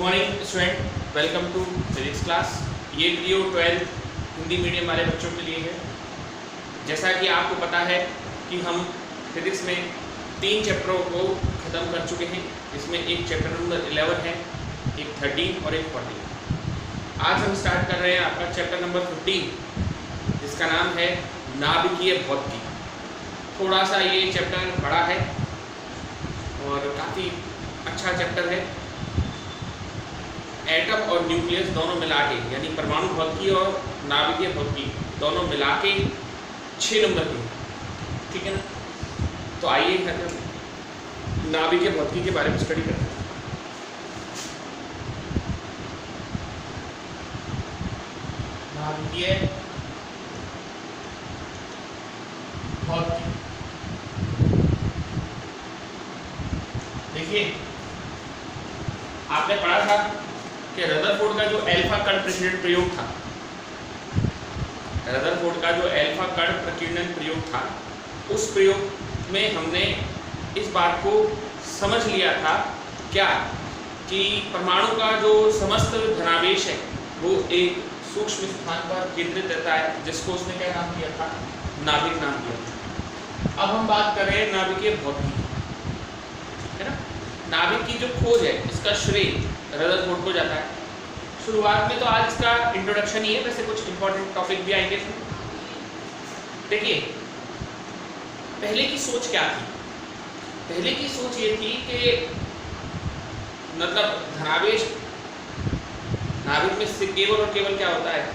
Morning student, welcome to physics class. ये video 12 Hindi medium वाले बच्चों के लिए है। जैसा कि आपको पता है कि हम फिजिक्स में 3 चैप्टरों को ख़त्म कर चुके हैं। इसमें एक चैप्टर नंबर 11 है, एक 13 और एक 14। आज हम स्टार्ट कर रहे हैं आपका चैप्टर नंबर 15, जिसका नाम है नाभिकीय भौतिकी। थोड़ा सा ये चैप्टर बड़ा है और काफ़ी अच्छा चैप्टर है। एटम और न्यूक्लियस दोनों मिला के, यानी परमाणु भौतिकी और नाभिकीय भौतिकी दोनों मिला के 6 नंबर की, ठीक है ना। तो आइए हम नाभिकीय भौतिकी के बारे में स्टडी करते हैं। नाभिकीय भौतिकी, देखिए आपने पढ़ा था कि रदरफोर्ड का जो अल्फा कण प्रकीर्णन प्रयोग था, रदरफोर्ड का जो अल्फा कण प्रकीर्णन प्रयोग था, उस प्रयोग में हमने इस बात को समझ लिया था क्या कि परमाणु का जो समस्त धनावेश है वो एक सूक्ष्म स्थान पर केंद्रित रहता है, जिसको उसने क्या नाम दिया था, नाभिक नाम दिया था। अब हम बात कर रहे हैं नाभिकीय भौतिकी, है ना। नाभिक की जो खोज है, इसका श्रेय रदरफोर्ड को जाता है। शुरुआत में तो आज इसका इंट्रोडक्शन ही है, वैसे कुछ इंपॉर्टेंट टॉपिक भी आएंगे। देखिए पहले की सोच क्या थी। पहले की सोच ये थी कि मतलब धनावेश, नाभिक में से केवल और केवल क्या होता है,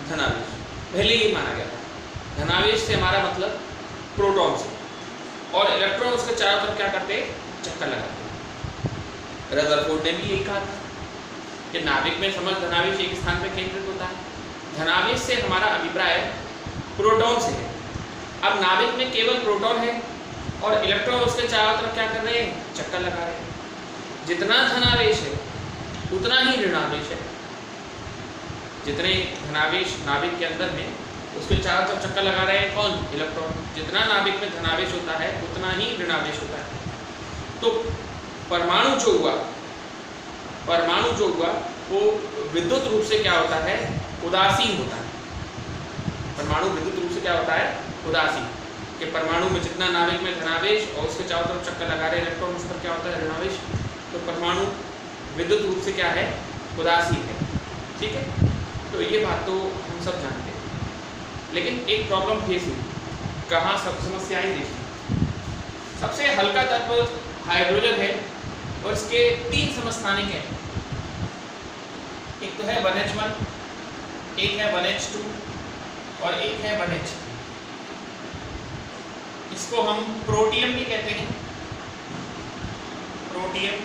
धनावेश। पहले ये माना गया था। धनावेश से हमारा मतलब प्रोटॉन से, और इलेक्ट्रॉन उसके चारों तरफ क्या करते, चक्कर लगाते। रदरफोर्ड ने भी यही कहा था कि नाभिक में समस्त धनावेश एक स्थान पर केंद्रित होता है। धनावेश से हमारा अभिप्राय प्रोटॉन से है। अब नाभिक में केवल प्रोटॉन है और इलेक्ट्रॉन उसके चारों तरफ क्या कर रहे हैं, चक्कर लगा रहे हैं। जितना धनावेश है उतना ही ऋणावेश है। जितने धनावेश नाभिक के अंदर में, उसके चारों तरफ चक्कर लगा रहे हैं कौन, इलेक्ट्रॉन। जितना नाभिक में धनावेश होता है उतना ही ऋणावेश होता है। तो परमाणु जो हुआ वो विद्युत रूप से क्या होता है, उदासीन होता है। परमाणु विद्युत रूप से क्या होता है, उदासीन। कि परमाणु में जितना नाभिक में धनावेश और उसके चारों तरफ चक्कर लगा रहे इलेक्ट्रॉन, उस पर क्या होता है, ऋणावेश। तो परमाणु विद्युत रूप से क्या है, उदासीन है, ठीक है। तो ये बात तो हम सब जानते हैं, लेकिन एक प्रॉब्लम फेस हुई। कहाँ सब समस्याएं देखी। सबसे हल्का तत्व हाइड्रोजन है और इसके 3 समस्थानिक हैं। एक तो है 1H1, एक है 1H2 और एक है 1H3। इसको हम प्रोटियम भी कहते हैं, प्रोटियम,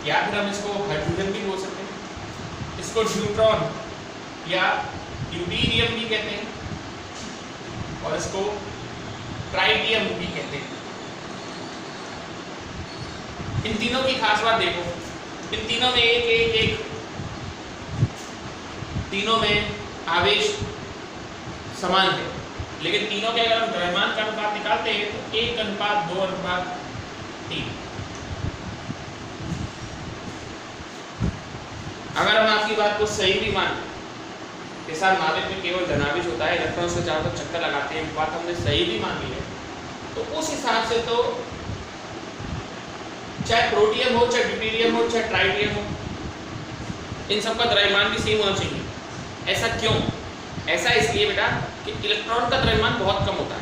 या फिर हम इसको हाइड्रोजन भी बोल सकते हैं। इसको न्यूट्रॉन या ड्यूटेरियम भी कहते हैं और इसको ट्राइटियम भी कहते हैं। इन तीनों की खास बात देखो, इन तीनों में एक तीनों में आवेश समान है, लेकिन तीनों के अगर हम द्रव्यमान का अनुपात निकालते हैं तो 1:2:3। अगर हम आपकी बात को सही भी मान के साथ नाभिक में केवल धनावेश होता है, इलेक्ट्रॉन से चारों तरफ चक्कर लगाते हैं, बात हमने सही भी मान ली है, तो उस हिसाब से तो चाहे प्रोटियम हो, चाहे ड्यूटेरियम हो, चाहे ट्राइटियम हो, इन सब का द्रव्यमान भी सेम होना चाहिए। ऐसा क्यों? ऐसा इसलिए बेटा कि इलेक्ट्रॉन का द्रव्यमान बहुत कम होता है।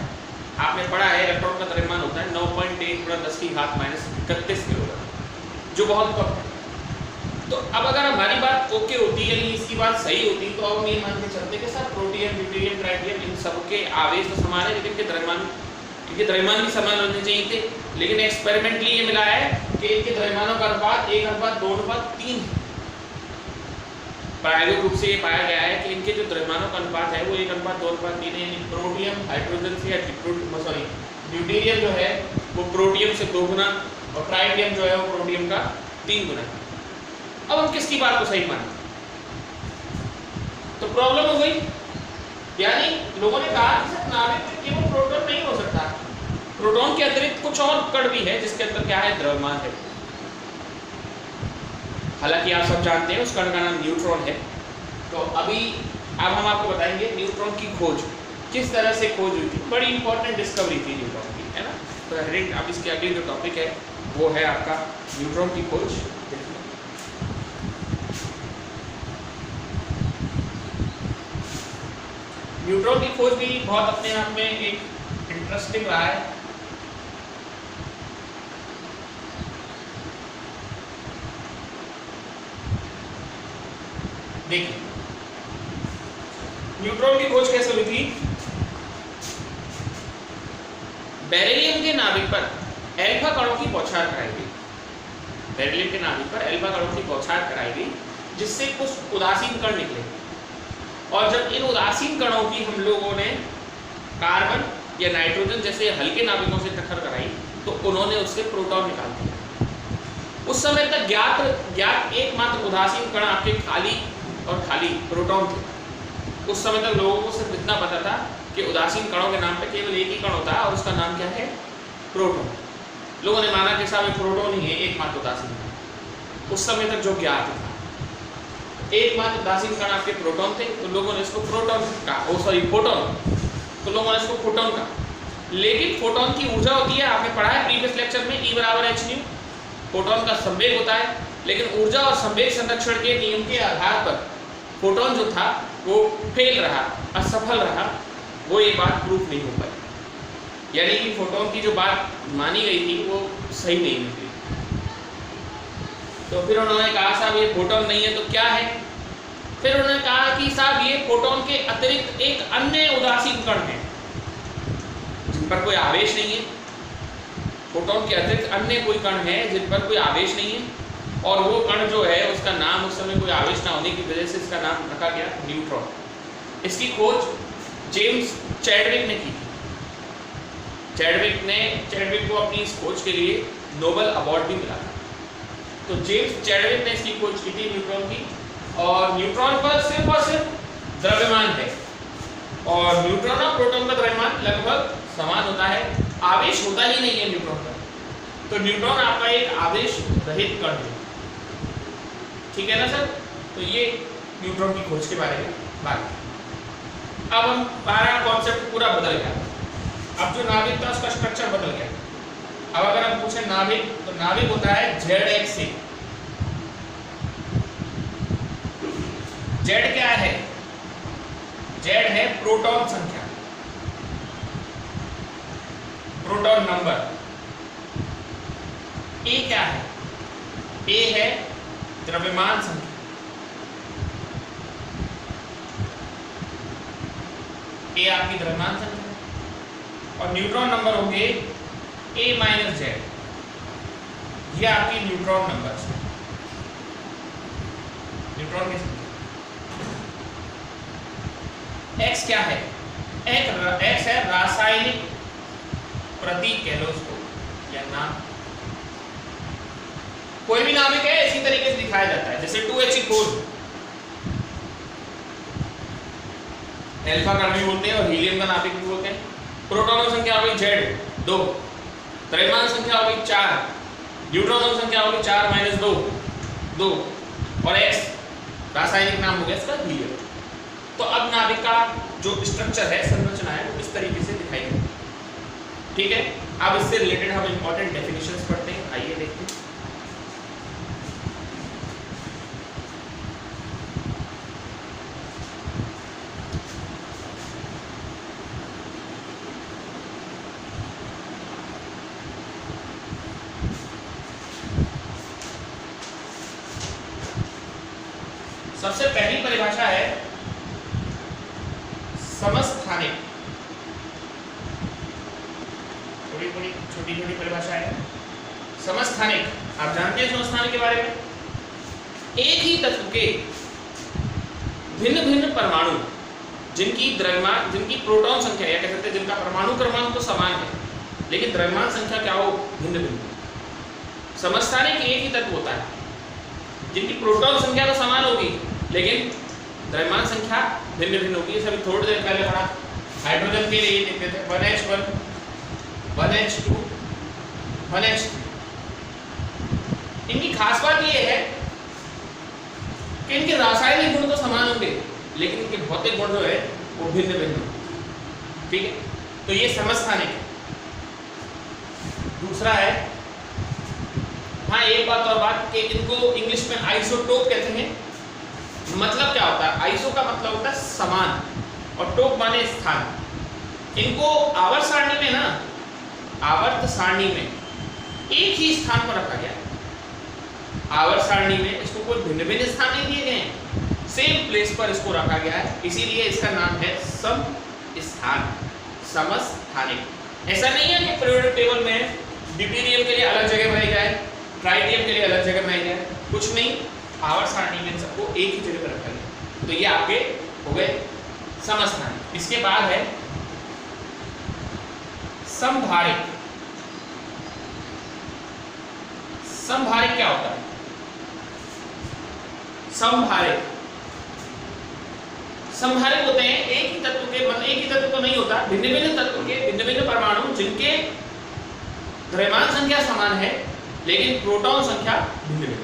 आपने पढ़ा है इलेक्ट्रॉन का द्रव्यमान होता है 9.8 × 10⁻³ किलोग्राम, जो बहुत कम है। तो अब अगर हमारी बात ओके होती है, इसकी बात सही होती, तो अब हम ये मान के चलते कि सर प्रोटियम, ड्यूटेरियम, ट्राइटियम इन सबके आवेश तो समान है, लेकिन इनके द्रव्यमान भी समान होने चाहिए थे। लेकिन एक्सपेरिमेंटली ये मिला है कि इनके द्रव्यमानों का अनुपात 1:2:3 है। प्रायोगिक रूप से ये पाया गया है कि इनके जो द्रव्यमानों का अनुपात है वो 1:2:3 है। यानी प्रोटियम हाइड्रोजन से, या ड्यूटेरियम जो है वो प्रोटियम से 2 गुना और ट्राइटियम जो है वो प्रोटियम का 3 गुना। अब हम किसकी बात को सही माने, तो प्रॉब्लम हो गई। यानी लोगों ने कहा कि सर नाभिक में केवल प्रोटॉन नहीं हो सकता, प्रोटॉन के अतिरिक्त कुछ और कण भी है जिसके अंदर क्या है, द्रव्यमान है। हालांकि आप सब जानते हैं उस कण का नाम न्यूट्रॉन है। तो अब हम आपको बताएंगे न्यूट्रॉन की खोज किस तरह से खोज हुई थी। बड़ी इंपॉर्टेंट डिस्कवरी थी न्यूट्रॉन की, है ना। तो हेडिंग अब इसके अगले जो टॉपिक है वो है आपका न्यूट्रॉन की खोज। न्यूट्रॉन की खोज भी बहुत अपने आप में एक इंटरेस्टिंग रहा है। देखिए न्यूट्रॉन की खोज कैसे हुई थी। बेरिलियम के नाभिक पर अल्फा कणों की बौछार कराई गई। बेरिलियम के नाभिक पर अल्फा कणों की बौछार कराई गई जिससे कुछ उदासीन कण निकले। और जब इन उदासीन कणों की हम लोगों ने कार्बन या नाइट्रोजन जैसे हल्के नाभिकों से टक्कर कराई तो उन्होंने उससे प्रोटॉन निकाल दिया। उस समय तक ज्ञात एकमात्र उदासीन कण आपके खाली प्रोटॉन थे। उस समय तक लोगों को सिर्फ इतना पता था कि उदासीन कणों के नाम पे केवल एक ही कण होता है और उसका नाम क्या है, प्रोटॉन। लोगों ने माना कि साहब प्रोटॉन ही है एकमात्र उदासीन कण। उस समय तक जो ज्ञात था एकमात्र उदासीन कण आपके प्रोटॉन थे, तो लोगों ने इसको प्रोटॉन कहा, फोटोन, तो लोगों ने इसको फोटोन कहा। लेकिन फोटोन की ऊर्जा होती है, आपने पढ़ा है प्रीवियस लेक्चर में, E बराबर h। फोटोन का संवेग होता है, लेकिन ऊर्जा और संवेग संरक्षण के नियम के आधार पर फोटोन जो था वो फेल रहा, असफल रहा। वो ये बात प्रूफ नहीं हो पाई, यानी कि फोटोन की जो बात मानी गई थी वो सही नहीं निकली। तो फिर उन्होंने कहा साहब ये फोटोन नहीं है तो क्या है। फिर उन्होंने कहा कि साहब ये फोटोन के अतिरिक्त एक अन्य उदासीन कण है जिन पर कोई आवेश नहीं है। फोटोन के अतिरिक्त अन्य कोई कण है जिन पर कोई आवेश नहीं है, और वो कण जो है उसका नाम, उस समय कोई आवेश ना होने की वजह से इसका नाम रखा गया न्यूट्रॉन। इसकी खोज जेम्स चैडविक ने की थी। चैडविक को अपनी इस खोज के लिए नोबेल अवार्ड भी मिला था। तो जेम्स चैडविक ने इसकी खोज की थी न्यूट्रॉन की। और न्यूट्रॉन पर सिर्फ और सिर्फ द्रव्यमान है, और न्यूट्रॉन और प्रोटॉन का द्रव्यमान लगभग समान होता है, आवेश होता ही नहीं है न्यूट्रॉन पर। तो न्यूट्रॉन आपका एक आवेश रहित कण है, ठीक है ना सर। तो ये न्यूट्रॉन की खोज के बारे में बात। अब हमारा कॉन्सेप्ट पूरा बदल गया। अब जो नाभिक था उसका स्ट्रक्चर बदल गया। अब अगर हम पूछे नाभिक, तो नाभिक होता है Z एक्सिस। Z क्या है? Z है प्रोटॉन संख्या, प्रोटॉन नंबर। A क्या है? A है द्रव्यमान संख्या। A आपकी द्रव्यमान संख्या और न्यूट्रॉन नंबर होंगे A माइनस Z। ये आपकी न्यूट्रॉन नंबर है, न्यूट्रॉन की संख्या। X क्या है? X है रासायनिक प्रतीक, कह लो उसको, या नाम। कोई भी नाभिक है इसी तरीके से दिखाया जाता है, जैसे 2He4 अल्फा कण भी बोलते हैं और हीलियम का नाभिक भी बोलते हैं। प्रोटॉनों की संख्या हो गई Z 2, द्रव्यमान संख्या हो गई 4, न्यूट्रॉनों की संख्या हो गई 4 माइनस 2 और X रासायनिक नाम हो गया इसका हीलियम। तो अब नाभिक का जो स्ट्रक्चर है, संरचना है, वो इस तरीके से दिखाई देती है, ठीक है। अब इससे रिलेटेड हम इंपॉर्टेंट डेफिनेशंस पढ़ते हैं, आइए देखते हैं। सबसे पहली परिभाषा है समस्थानिक। थोड़ी छोटी परिभाषा है समस्थानिक। आप जानते हैं समस्थानिक के बारे में? एक ही तत्व के भिन्न भिन्न परमाणु जिनकी द्रव्यमान, जिनकी प्रोटॉन संख्या, या कह सकते हैं जिनका परमाणु क्रमांक तो समान है लेकिन द्रव्यमान संख्या क्या हो, भिन्न भिन्न। समस्थानिक एक ही तत्व होता है जिनकी प्रोटॉन संख्या तो समान होगी लेकिन द्रव्यमान संख्या भिन्न भिन्न होगी। सभी थोड़ी देर पहले पढ़ा, हाइड्रोजन के लिए लिखते थे 1H1 1H2 1H3। इनकी खास बात ये है कि इनके रासायनिक गुण तो समान होंगे लेकिन इनके भौतिक गुण जो है वो भिन्न भिन्न होंगे। ठीक है, तो ये समस्थानिक है। दूसरा है, हाँ एक बात और बात कि इनको इंग्लिश में आइसोटोप कहते हैं। मतलब क्या होता है? आइसो का मतलब होता है समान और टोप माने स्थान। इनको आवर्त सारणी में ना, आवर्त सारणी में एक ही स्थान पर रखा गया है। आवर्त सारणी में इसको कोई भिन्न भिन्न स्थान नहीं दिए गए हैं, सेम प्लेस पर इसको रखा गया है, इसीलिए इसका नाम है समस्थान, समस्थानिक। ऐसा नहीं है कि पीरियोडिक टेबल में ड्यूटेरियम के लिए अलग जगह बनाई जाए, ट्राइटियम के लिए अलग जगह बनाई जाए, कुछ नहीं, आवर्त सारणी में सबको एक ही जगह पर रखा गया। तो ये आपके हो गए समस्थानिक। इसके बाद है समभारिक। समभारिक क्या होता है? समभारिक समभारिक होते हैं एक ही तत्व के, मतलब एक ही तत्व तो नहीं होता, भिन्न भिन्न तत्व के भिन्न भिन्न परमाणु जिनके द्रव्यमान संख्या समान है लेकिन प्रोटॉन संख्या भिन्न भिन्न।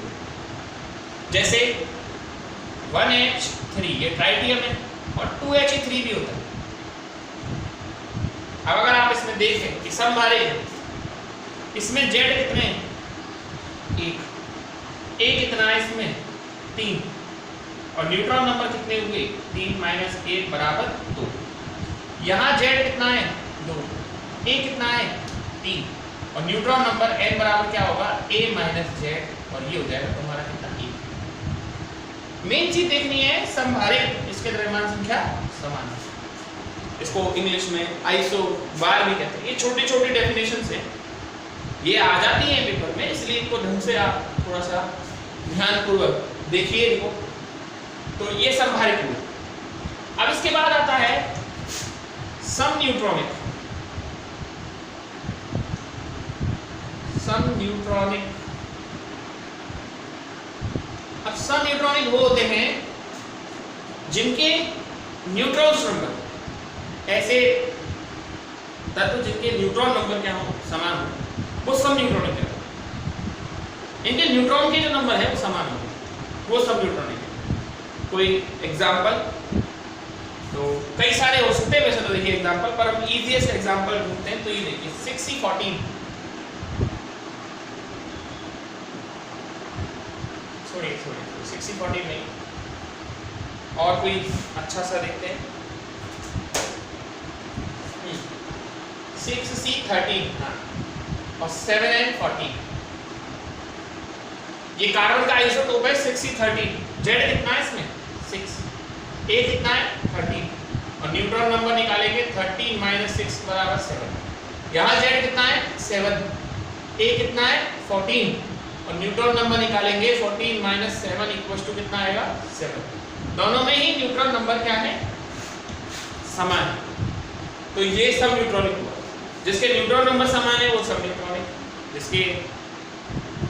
जैसे 1H3 ये ट्राइटियम है और 2He3 भी होता है। अब अगर आप इसमें देखें कि समभारिक है, इसमें Z कितने हैं? 1। A कितना है इसमें? 3। और न्यूट्रॉन नंबर कितने हुए? 3 - 1 बराबर 2। यहाँ Z कितना है? 2। A कितना है? 3। और न्यूट्रॉन नंबर n बराबर क्या होगा? A - Z, और ये हो जाएगा तुम्हारा कितना? 1। मेन चीज देखनी है समभारिक, इसके द्रव्यमान संख्या समान है। इसको इंग्लिश में आइसो बार भी कहते हैं। ये छोटी छोटी डेफिनेशंस हैं, ये आ जाती हैं पेपर में, इसलिए इनको ढंग से आप थोड़ा सा ध्यानपूर्वक देखिए इनको। तो ये समभारिक हुआ। अब इसके बाद आता है समन्यूट्रॉनिक। समन्यूट्रॉनिक, अब समन्यूट्रॉनिक वो होते हैं जिनके न्यूट्रॉन्स नंबर, ऐसे तत्व जिनके न्यूट्रॉन नंबर क्या हो? समान हो, वो समन्यूट्रॉनिक है। इनके न्यूट्रॉन के जो नंबर है वो समान हो, वो समन्यूट्रॉनिक है। कोई एग्जांपल तो कई सारे हो सकते हैं, वैसे तो देखिए एग्जांपल, पर हम इजीएस्ट एग्जांपल ढूंढते हैं। तो ये देखिए 6C14, छोड़िए 6C14 नहीं, और कोई अच्छा सा देखते हैं। 6C13 हाँ, और 7N14, ये कार्बन का आइसोटोप है 6C13। Z कितना है इसमें? 6। A कितना है? 13। और न्यूट्रॉन नंबर निकालेंगे 13 - 6 बराबर 7। यहाँ Z कितना है? 7। A कितना है? 14। और न्यूट्रॉन नंबर निकालेंगे 14 - 7 = कितना आएगा? 7। दोनों में ही न्यूट्रॉन नंबर क्या है? समान है। तो ये सब न्यूट्रॉनिक हुआ। जिसके न्यूट्रॉन नंबर समान है वो सब न्यूट्रॉनिक, जिसके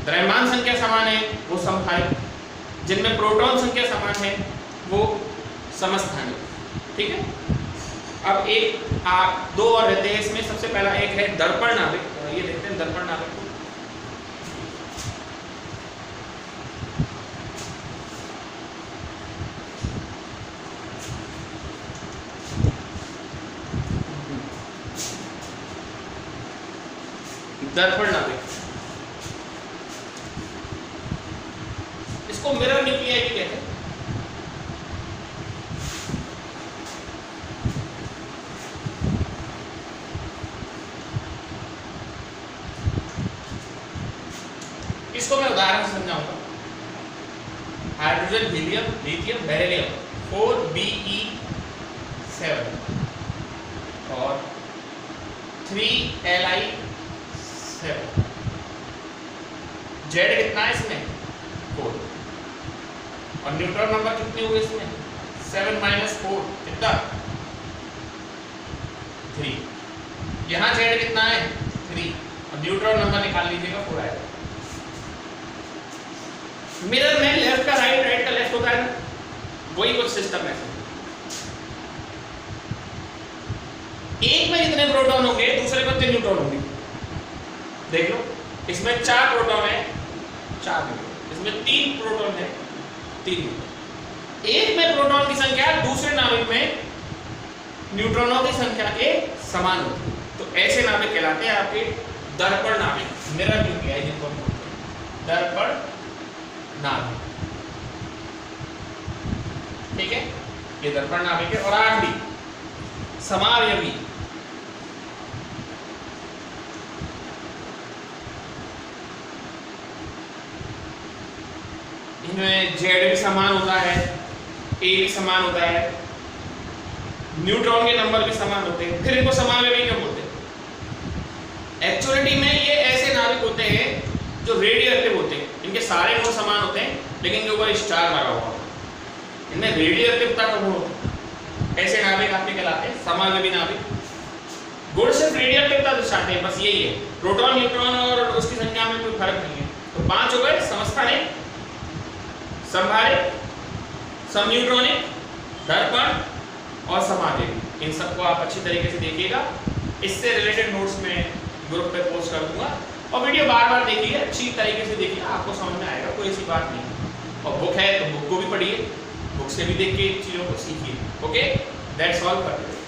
द्रव्यमान संख्या समान है वो समभारिक, जिनमें प्रोटॉन संख्या समान है वो समस्थानिक। ठीक है। अब एक दो और रहते हैं इसमें। सबसे पहला एक है दर्पण नाभिक। ये देखते हैं दर्पण नाभिक को। दर्पण नाभिक, इसको मिरर न्यूक्लियाई भी कहते हैं। इसको मैं उदाहरण से समझाऊंगा। Hydrogen, helium, lithium, beryllium 4Be7 और 3Li7। Z कितना है इसमें? 4। और न्यूट्रॉन नंबर कितने हुए इसमें? 7 - 4 कितना? 3। यहाँ Z कितना है? 3। और न्यूट्रॉन नंबर निकाल लीजिएगा, 4 आएगा। मिरर में लेफ्ट का राइट, राइट का लेफ्ट होता है ना, वही कुछ सिस्टम है। एक में जितने प्रोटॉन होंगे दूसरे में उतने न्यूट्रॉन होंगे। देख लो, इसमें 4 प्रोटॉन है, 4 न्यूट्रॉन। इसमें 3 प्रोटॉन है, 3 न्यूट्रॉन। एक में प्रोटॉन की संख्या दूसरे नाभिक में न्यूट्रॉनों की संख्या के समान होती है, तो ऐसे नाभिक कहलाते हैं आपके दर्पण नाभिक, मिरर न्यूक्लियाई जिनको हम बोलते हैं, दर्पण नाभिक। ठीक है, ये दर्पण नाभिक है। और आठवीं समावयवी, इनमें जेड भी समान होता है, ए भी समान होता है, न्यूट्रॉन के नंबर भी समान होते हैं, फिर इनको समावयवी क्यों बोलते हैं? एक्चुअलिटी में ये ऐसे नाभिक होते हैं जो रेडियो एक्टिव होते हैं, इनके सारे गुण समान होते हैं लेकिन इनके ऊपर स्टार लगा हुआ होता है, इनमें रेडियो एक्टिवता का गुण होता है। ऐसे नाभिक आपके कहलाते हैं समावयवी नाभिक। गुण सिर्फ रेडियो एक्टिवता दर्शाते हैं, बस यही है, प्रोटॉन न्यूट्रॉन और उसकी संख्या में कोई फर्क नहीं है। तो 5 हो गए, समस्थानिक, संभारित, समन्यूट्रॉनिक, दर्पण और समावयवी। इन सबको आप अच्छी तरीके से देखिएगा, इससे रिलेटेड नोट्स में ग्रुप पे पोस्ट कर दूंगा और वीडियो बार बार देखिए, अच्छी तरीके से देखिए, आपको समझ में आएगा, कोई ऐसी बात नहीं। और बुक है तो बुक को भी पढ़िए, बुक से भी देख के चीज़ों को सीखिए। Okay, that's all for today.